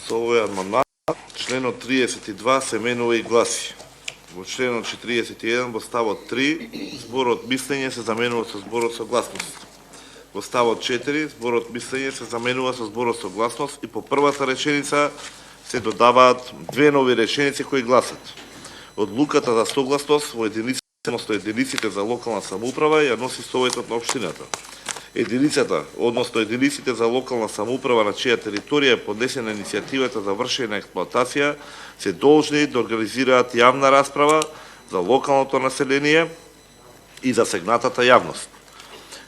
Со овој амандман, членот 32 се менува и гласи: во членот 41 во ставот 3 зборот мислење се заменува со зборот согласност. Во ставот 4 зборот мислење се заменува со зборот согласност и по првата реченица се додаваат две нови реченици кои гласат: одлуката за согласност во единиците за локална самоуправа ја носи советот на општината. Единицата, односно единиците за локална самоуправа на чија територија е поднесена иницијативата за вршење на експлоатација, се должни да организираат јавна расправа за локалното население и засегнатата јавност,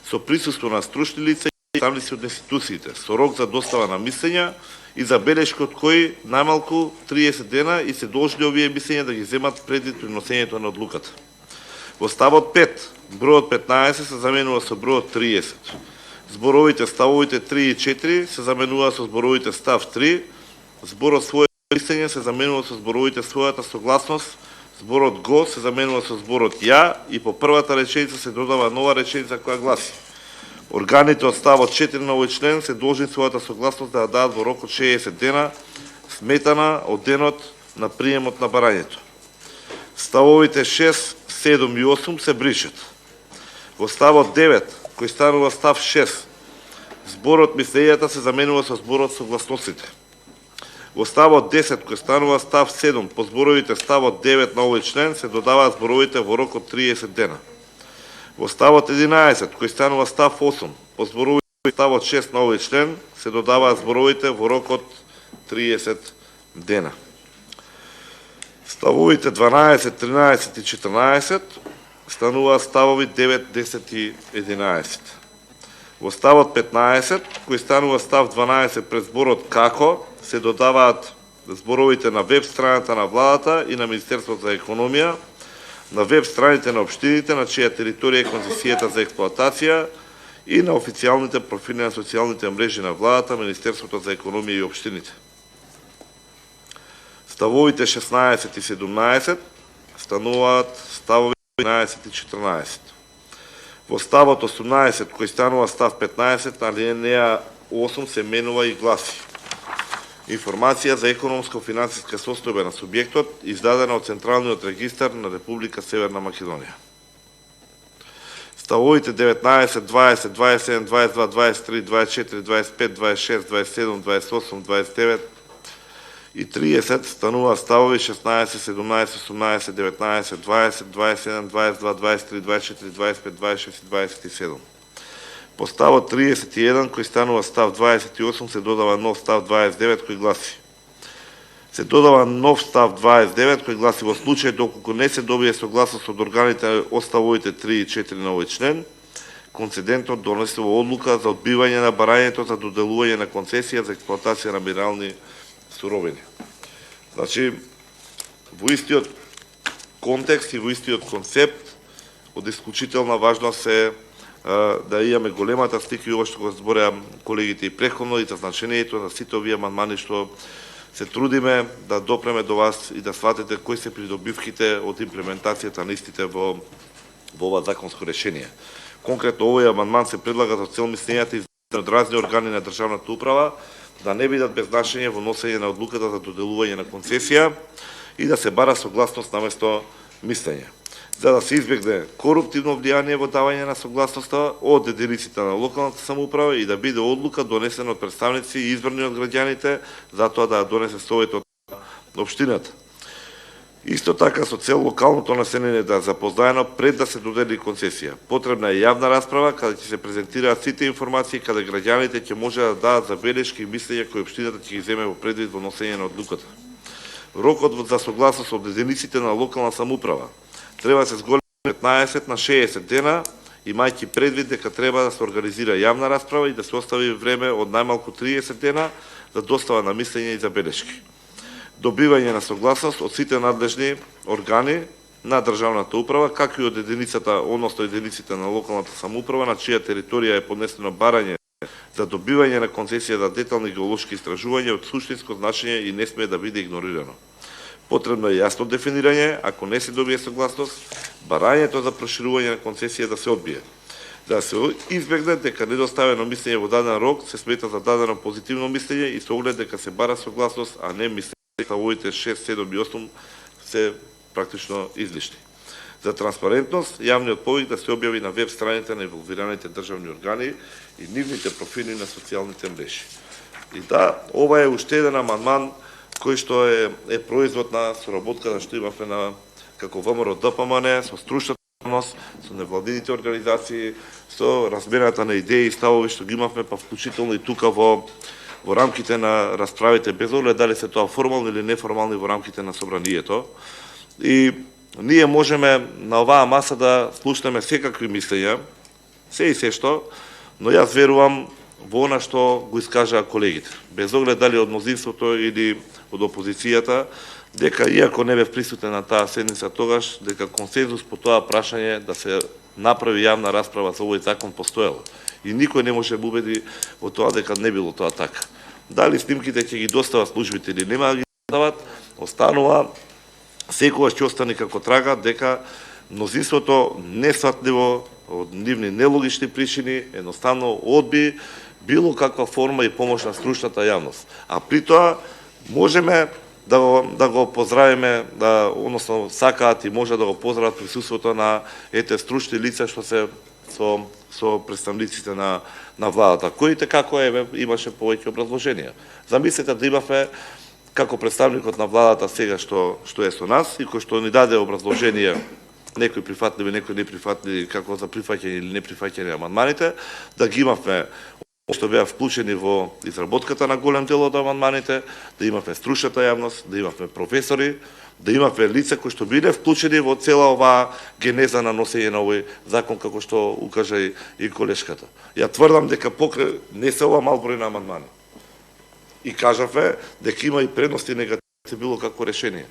со присуство на стручни лица и представници од институциите, со рок за достава на мислења и забелешки од кои најмалку 30 дена, и се должни овие мислења да ги земат предвид при носењето на одлуката. Во ставот 5, бројот 15 се заменува со бројот 30. Зборовите ставовите 3 и 4 се заменува со зборовите став 3. Зборот своје мислење се заменува со зборовите својата согласност. Зборот го се заменува со зборот ја и по првата реченица се додава нова реченица која гласи: органите од ставот 4 на овој член се должни својата согласност да ја дадат во рок од 60 дена, сметана од денот на приемот на барањето. Ставовите 6, 7 и 8 се бришат. Во ставот 9, кој станува став 6, зборот мислењата се заменува со зборот согласностите. Во ставот 10, кој станува став 7, по зборовите ставот 9 на овој член се додаваат зборовите во рок од 30 дена. Во ставот 11, кој станува став 8, по зборовите ставот 6 на овој член се додаваат зборовите во рок од 30 дена. Ставовите 12, 13 и 14 стануваат ставови 9, 10 и 11. Во ставот 15, кој станува став 12 пред зборот како, се додаваат зборовите на веб страната на владата и на Министерството за економија, на веб страните на општините на чија територија е концесијата за експлоатација и на официјалните профили на социјалните мрежи на владата, Министерството за економија и општините. Ставовите 16 и 17 стануваат ставови 11 и 14. Во ставот 18, кој станува став 15, алинеја 8 се менува и гласи: информација за економско-финансиска состојба на субјектот, издадена од Централниот регистар на Република Северна Македонија. Ставовите 19, 20, 27, 22, 23, 24, 25, 26, 27, 28, 29 и 30 стануваат ставови 16, 17, 18, 19, 20, 27, 22, 23, 24, 25, 26 и 27. По ставот 31, кој станува став 28, се додава нов став 29 кој гласи: се додава нов став 29 кој гласи: во случај доколку не се добие согласност од органите од ставовите 3 и 4 на овој член, концедентот донесува одлука за одбивање на барањето за доделување на концесија за експлоатација на минерални суровини. Значи, во истиот контекст и во истиот концепт, од исклучителна важност е да имаме големата слика и ова што го збореа колегите и претходно, и за значењето на сите овие амандмани што се трудиме да допреме до вас и да сватите кои се придобивките од имплементацијата на истите во ова законско решение. Конкретно овој амандман се предлага за цел мислењата и од разни органи на државната управа да не бидат без значење во носење на одлуката за доделување на концесија и да се бара согласност наместо мислење, за да се избегне коруптивно влијание во давање на согласноста од единиците на локалната самоуправа и да биде одлука донесена од представници и избрани од граѓаните, затоа да ја донесе советот на општината. Исто така, со цел локалното население да запознаено пред да се додели концесија. Потребна е јавна расправа, каде ќе се презентираат сите информации, каде граѓаните ќе може да дадат забелешки и мислења кои општината ќе ги земе во предвид во носење на одлуката. Рокот за согласност од единиците на локална самоуправа треба да се зголеми 15 на 60 дена, имајќи предвид дека треба да се организира јавна расправа и да се остави време од најмалку 30 дена за достава на мислења и забелешки. Добивање на согласност од сите надлежни органи на државната управа, како и од единицата, односно единиците на локалната самоуправа на чија територија е поднесено барање за добивање на концесија за детални геолошки истражувања од суштинско значење и не смее да биде игнорирано. Потребно е јасно дефинирање, ако не се добие согласност, барањето за проширување на концесија да се одбие. да се избегне дека недоставено мислење во даден рок се смета за дадено позитивно мислење и со оглед дека се бара согласност, а не мислење ставовите 6, 7 и 8 се практично излишни. За транспарентност, јавниот повик да се објави на веб страните на инволвираните државни органи и нивните профили на социјалните мрежи. И да, ова е уште еден амандман кој што е производ на соработката што имавме на како ВМРО ДПМН со стручната јавност, со невладините организации, со размената на идеи и ставови што ги имавме, па вклучително и тука во рамките на расправите, без оглед дали се тоа формални или неформални во рамките на собранието. И ние можеме на оваа маса да слушнеме секакви мислења, се и се што, но јас верувам во она што го искажаа колегите, без оглед дали од мнозинството или од опозицијата, дека иако не бев присутен на таа седница тогаш, дека консензус по тоа прашање да се направи јавна расправа за овој закон постоел. И никој не може да убеди во тоа дека не било тоа така. Дали снимките ќе ги достават службите или нема да ги достават, останува секогаш ќе остане како трага дека мнозинството несватливо од нивни нелогични причини едноставно одби било каква форма и помош на стручната јавност. А при тоа можеме да го поздравиме, односно сакаат и може да го поздрават присуството на стручни лица што се со представниците на владата, коите како имаше повеќе образложенија. Замислете да имавме како представникот на владата сега што е со нас и кој што ни даде образложение, некои прифатливи, некои неприфатливи, како за прифаќање или неприфаќање амандманите, да ги имавме што беа вклучени во изработката на голем дел од амандманите, да имавме стручната јавност, да имавме професори, да имавме лица кои што биле вклучени во цела оваа генеза на носење на овој закон, како што укажа и колешката. Ја тврдам дека покрај не се ова мал број на амандмани. И кажавме дека има и предности и негативности било како решение.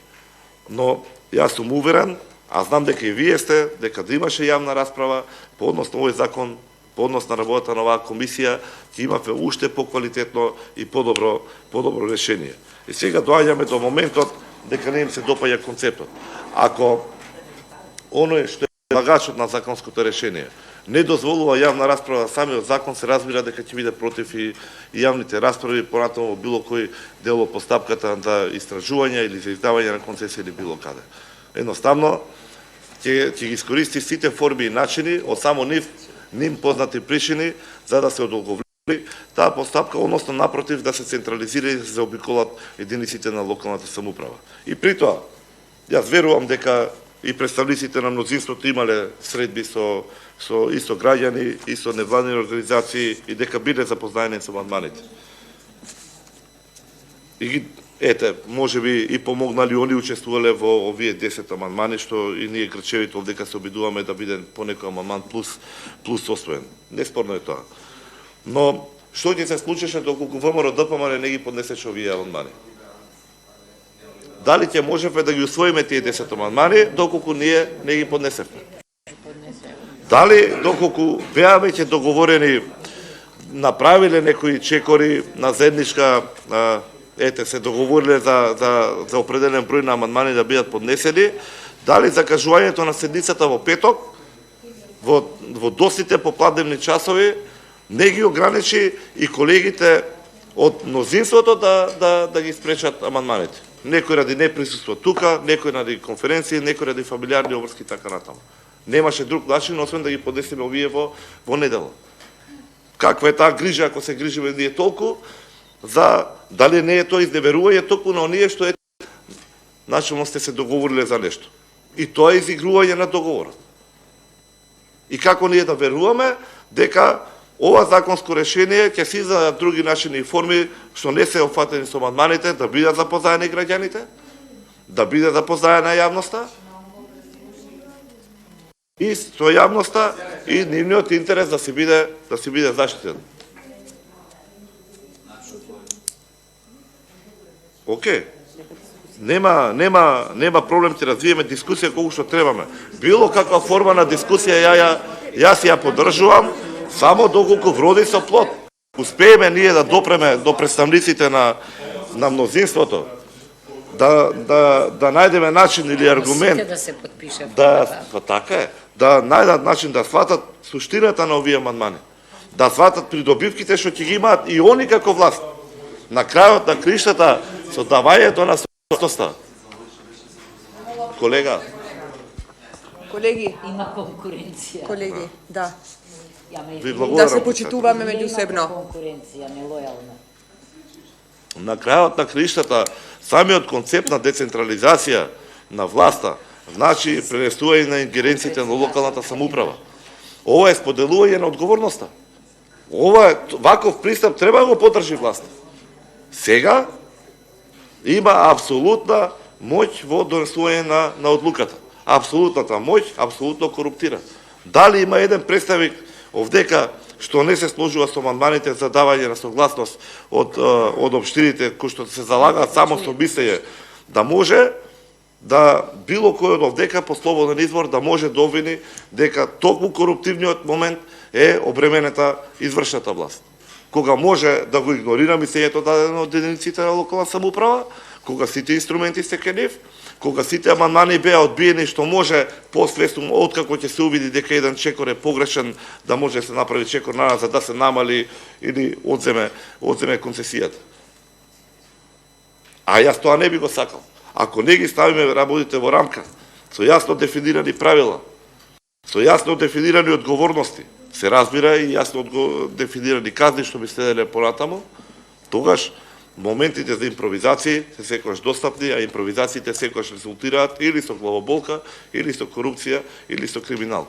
Но јас сум уверен, а знам дека и вие сте, дека да имаше јавна расправа по однос на овој закон, по однос на работата на оваа комисија, ќе имаме уште поквалитетно и подобро решение. И сега доаѓаме до моментот дека не им се допаѓа концептот. Ако оној што е предлагачот на законското решение не дозволува јавна расправа, самиот закон се разбира дека ќе биде против и јавните расправи понатаму во било кој дел од постапката за истражување или за издавање на концесија или било каде. Едноставно ќе ги искористи сите форми и начини од само ним познати причини за да се одолговли таа постапка, односно напротив да се централизира и да се заобиколат единиците на локалната самоуправа. И при тоа, јас верувам дека и представниците на мнозинството имале средби со исто граѓани, и со невладини организации и дека биле запознаени со амандманите. И може би и помогнали они учествувале во овие 10 амандмани што и ние грчевите овдека се обидуваме да биде по некој амандман плюс освоен. Неспорно е тоа. Но што ќе се случеше доколку ВМРО ДПМН не ги поднесеше овие амандмани? Дали ќе можеме да ги усвоиме тие 10 амандмани доколку ние не ги поднесевме? Дали доколку беа веќе договорени, направиле некои чекори на заедничка, се договориле за определен број на амандмани да бидат поднесени, дали закажувањето на седницата во петок, во доцните попладневни часови, не ги ограничи и колегите од мнозинството да ги спречат амандманите. Некој ради неприсуство тука, некој ради конференции, некој ради фамилиарни обврски така натаму. Немаше друг начин освен да ги поднесеме овие во неделя. Каква е таа грижа ако се грижиме ние толку за дали не е тоа изневерување токму на оние што начелно сте се договориле за нешто. И тоа е изигрување на договорот. И како ние да веруваме дека ова законско решение ќе се издаде други начини и форми што не се опфатени со амандманите, да бидат запознаени граѓаните, да биде запознаена јавноста и со јавноста и нивниот интерес да се биде заштитен. Океј. Нема проблем, ќе развиеме дискусија колку што требаме. Било каква форма на дискусија јас ја поддржувам, само доколку вроди со плод. Успееме ние да допреме до представниците на мнозинството, да најдеме начин или аргумент да се подпише. така е, да најдат начин да сватат суштината на овие амандмани, да сватат придобивките што ќе ги имаат и они како власт. На крајот на криштата со давањето на собственоста. Колега, Колеги, Има конкуренција. колеги, да. ви благодарам. Да се почитуваме меѓусебно. Конкуренција, нелојална. На крајот на криштата, самиот концепт на децентрализација на власта значи пренесување на ингеренциите на локалната самоуправа. Ова е споделување на одговорноста. Ваков пристап треба да го поддржи власт. Сега има апсолутна моќ во донесување на одлуката. Апсолутната моќ апсолутно коруптира. Дали има еден представник овдека што не се сложува со амандманите за давање на согласност од општините кои што се залагаат само со мислење да може да било кој од овдека по слободен избор да може да обвини дека токму коруптивниот момент е обременета извршната власт. Кога може да го игнорира мислењето дадено од единиците на локална самоуправа, кога сите инструменти се кај нив, кога сите амандмани беа одбиени, што може посвестно откако ќе се увиди дека еден чекор е погрешен, да може да се направи чекор за да се намали или одземе концесијата. А јас тоа не би го сакал. Ако не ги ставиме работите во рамка, со јасно дефинирани правила, со јасно дефинирани одговорности, се разбира и јасно дефинирани казни што би следеле понатаму, тогаш моментите за импровизации се секогаш достапни, а импровизациите секогаш резултираат или со главоболка, или со корупција, или со криминал.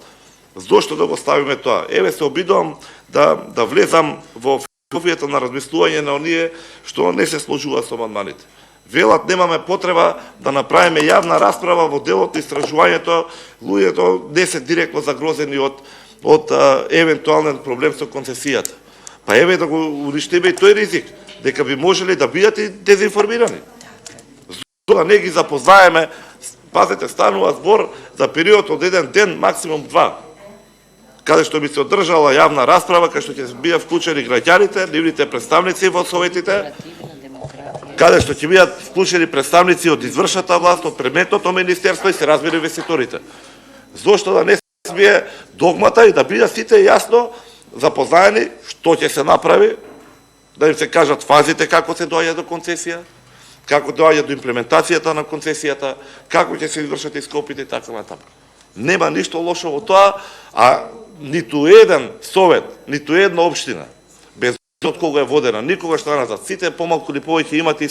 Зошто да го ставиме тоа? Еве се обидувам да влезам во философијата на размислување на оние што не се сложуваат со амандманите. Велат немаме потреба да направиме јавна расправа во делот на истражувањето, луѓето не се директно загрозени од евентуален проблем со концесијата. Па еве да го уништиме и тој ризик, дека би можеле да бидат и дезинформирани. Зога не ги запознаеме, пазете, станува збор за период од еден ден, максимум 2, каде што би се одржала јавна расправа, каде што ќе бидат вклучени граѓаните, нивните представници во советите, каде што ќе бидат вклучени представници од извршната власт, од предметното министерство и се разбира инвеститорите. Зошто да не се разбие догмата и да бидат сите јасно запознаени што ќе се направи, да им се кажат фазите како се доаѓа до концесија, како доаѓа до имплементацијата на концесијата, како ќе се извршат ископите и така натаму. Нема ништо лошо во тоа, а ниту еден совет, ниту една општина, без од кога е водена, никогаш назад, сите помалку или повеќе имате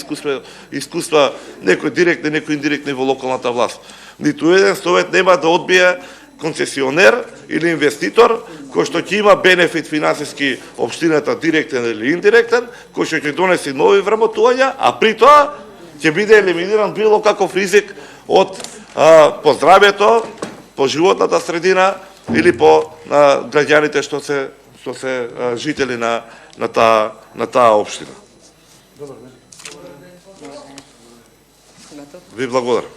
искуства, некои директни, некои индиректни во локалната власт. Ниту еден совет нема да одбие концесионер или инвеститор кој што ќе има бенефит финансиски општината директен или индиректен, кој што ќе донесе нови вработувања, а при тоа ќе биде елиминиран било каков ризик од по здравјето, по животната средина или по граѓаните што се жители на таа општина. Ви благодарам.